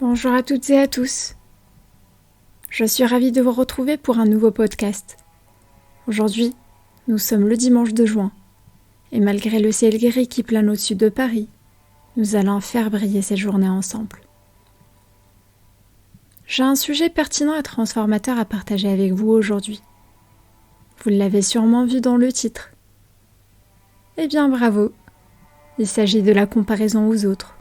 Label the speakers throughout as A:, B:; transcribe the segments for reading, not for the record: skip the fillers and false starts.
A: Bonjour à toutes et à tous. Je suis ravie de vous retrouver pour un nouveau podcast. Aujourd'hui, nous sommes le dimanche de juin, et malgré le ciel gris qui plane au-dessus de Paris, nous allons faire briller cette journée ensemble. J'ai un sujet pertinent et transformateur à partager avec vous aujourd'hui. Vous l'avez sûrement vu dans le titre. Eh bien bravo, il s'agit de la comparaison aux autres.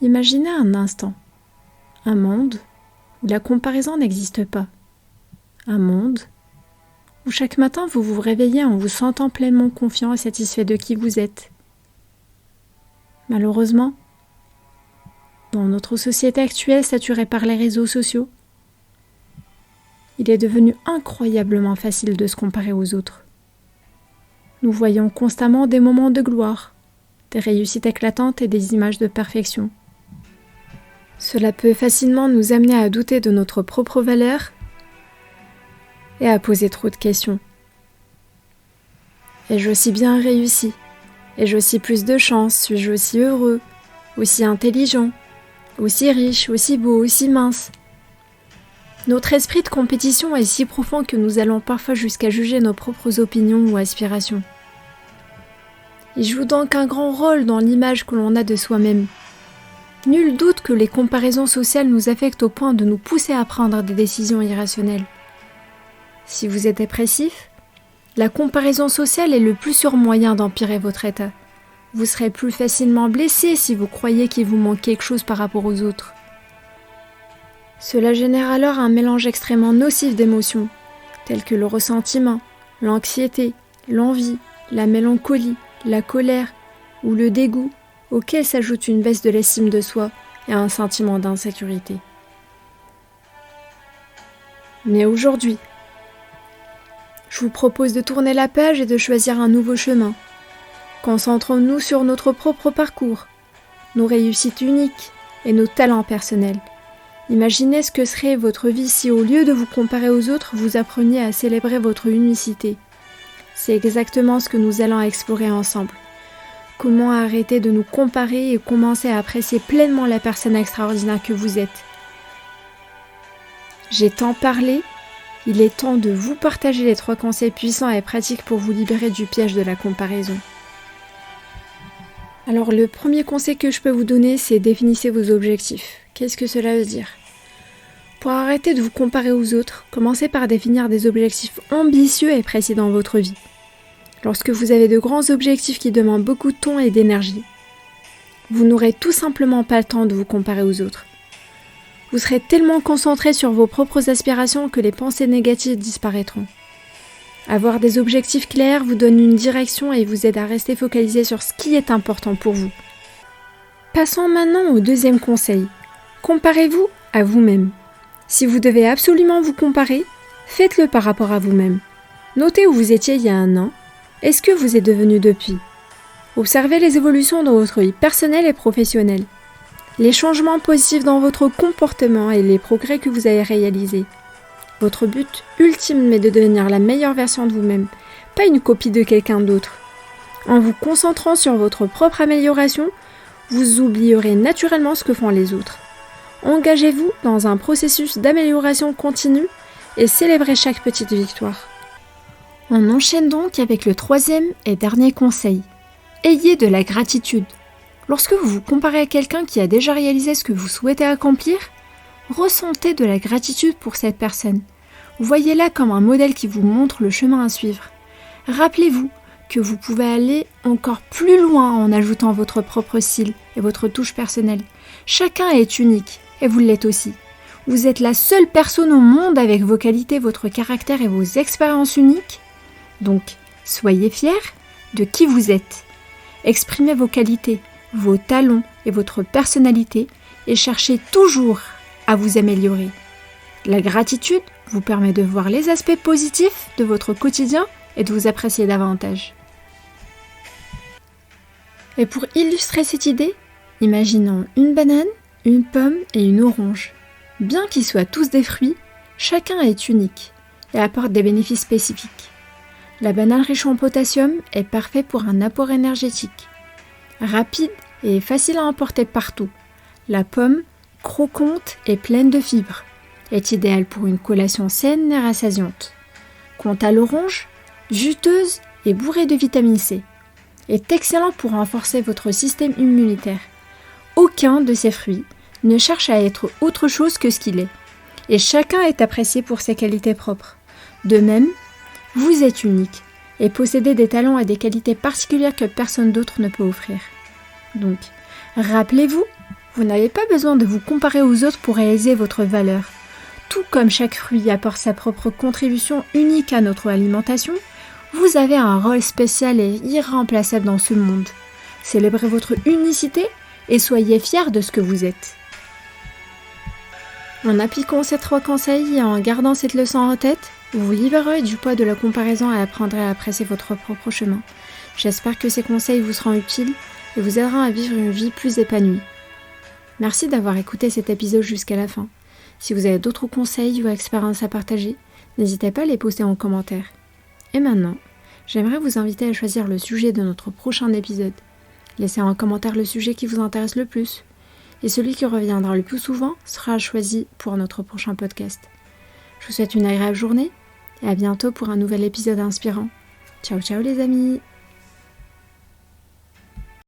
A: Imaginez un instant, un monde où la comparaison n'existe pas, un monde où chaque matin vous vous réveillez en vous sentant pleinement confiant et satisfait de qui vous êtes. Malheureusement, dans notre société actuelle saturée par les réseaux sociaux, il est devenu incroyablement facile de se comparer aux autres. Nous voyons constamment des moments de gloire, des réussites éclatantes et des images de perfection. Cela peut facilement nous amener à douter de notre propre valeur et à poser trop de questions. Ai-je aussi bien réussi? Ai-je aussi plus de chance? Suis-je aussi heureux? Aussi intelligent? Aussi riche? Aussi beau? Aussi mince? Notre esprit de compétition est si profond que nous allons parfois jusqu'à juger nos propres opinions ou aspirations. Il joue donc un grand rôle dans l'image que l'on a de soi-même. Nul doute que les comparaisons sociales nous affectent au point de nous pousser à prendre des décisions irrationnelles. Si vous êtes dépressif, la comparaison sociale est le plus sûr moyen d'empirer votre état. Vous serez plus facilement blessé si vous croyez qu'il vous manque quelque chose par rapport aux autres. Cela génère alors un mélange extrêmement nocif d'émotions, telles que le ressentiment, l'anxiété, l'envie, la mélancolie, la colère ou le dégoût, auquel s'ajoute une baisse de l'estime de soi et un sentiment d'insécurité. Mais aujourd'hui, je vous propose de tourner la page et de choisir un nouveau chemin. Concentrons-nous sur notre propre parcours, nos réussites uniques et nos talents personnels. Imaginez ce que serait votre vie si au lieu de vous comparer aux autres, vous appreniez à célébrer votre unicité. C'est exactement ce que nous allons explorer ensemble. Comment arrêter de nous comparer et commencer à apprécier pleinement la personne extraordinaire que vous êtes. J'ai tant parlé, il est temps de vous partager les 3 conseils puissants et pratiques pour vous libérer du piège de la comparaison. Alors le premier conseil que je peux vous donner, c'est définissez vos objectifs. Qu'est-ce que cela veut dire? Pour arrêter de vous comparer aux autres, commencez par définir des objectifs ambitieux et précis dans votre vie. Lorsque vous avez de grands objectifs qui demandent beaucoup de temps et d'énergie, vous n'aurez tout simplement pas le temps de vous comparer aux autres. Vous serez tellement concentré sur vos propres aspirations que les pensées négatives disparaîtront. Avoir des objectifs clairs vous donne une direction et vous aide à rester focalisé sur ce qui est important pour vous. Passons maintenant au deuxième conseil. Comparez-vous à vous-même. Si vous devez absolument vous comparer, faites-le par rapport à vous-même. Notez où vous étiez il y a un an. Est-ce que vous êtes devenu depuis? Observez les évolutions dans votre vie personnelle et professionnelle, les changements positifs dans votre comportement et les progrès que vous avez réalisés. Votre but ultime est de devenir la meilleure version de vous-même, pas une copie de quelqu'un d'autre. En vous concentrant sur votre propre amélioration, vous oublierez naturellement ce que font les autres. Engagez-vous dans un processus d'amélioration continue et célébrez chaque petite victoire. On enchaîne donc avec le 3e et dernier conseil. Ayez de la gratitude. Lorsque vous vous comparez à quelqu'un qui a déjà réalisé ce que vous souhaitez accomplir, ressentez de la gratitude pour cette personne. Voyez-la comme un modèle qui vous montre le chemin à suivre. Rappelez-vous que vous pouvez aller encore plus loin en ajoutant votre propre style et votre touche personnelle. Chacun est unique et vous l'êtes aussi. Vous êtes la seule personne au monde avec vos qualités, votre caractère et vos expériences uniques. Donc, soyez fiers de qui vous êtes. Exprimez vos qualités, vos talents et votre personnalité et cherchez toujours à vous améliorer. La gratitude vous permet de voir les aspects positifs de votre quotidien et de vous apprécier davantage. Et pour illustrer cette idée, imaginons une banane, une pomme et une orange. Bien qu'ils soient tous des fruits, chacun est unique et apporte des bénéfices spécifiques. La banane riche en potassium est parfaite pour un apport énergétique. Rapide et est facile à emporter partout. La pomme, croquante et pleine de fibres, est idéale pour une collation saine et rassasiante. Quant à l'orange, juteuse et bourrée de vitamine C, est excellent pour renforcer votre système immunitaire. Aucun de ces fruits ne cherche à être autre chose que ce qu'il est, et chacun est apprécié pour ses qualités propres. De même, vous êtes unique et possédez des talents et des qualités particulières que personne d'autre ne peut offrir. Donc, rappelez-vous, vous n'avez pas besoin de vous comparer aux autres pour réaliser votre valeur. Tout comme chaque fruit apporte sa propre contribution unique à notre alimentation, vous avez un rôle spécial et irremplaçable dans ce monde. Célébrez votre unicité et soyez fiers de ce que vous êtes. En appliquant ces 3 conseils et en gardant cette leçon en tête, vous vous libérerez du poids de la comparaison et apprendrez à apprécier votre propre chemin. J'espère que ces conseils vous seront utiles et vous aideront à vivre une vie plus épanouie. Merci d'avoir écouté cet épisode jusqu'à la fin. Si vous avez d'autres conseils ou expériences à partager, n'hésitez pas à les poster en commentaire. Et maintenant, j'aimerais vous inviter à choisir le sujet de notre prochain épisode. Laissez en commentaire le sujet qui vous intéresse le plus. Et celui qui reviendra le plus souvent sera choisi pour notre prochain podcast. Je vous souhaite une agréable journée et à bientôt pour un nouvel épisode inspirant. Ciao ciao les amis!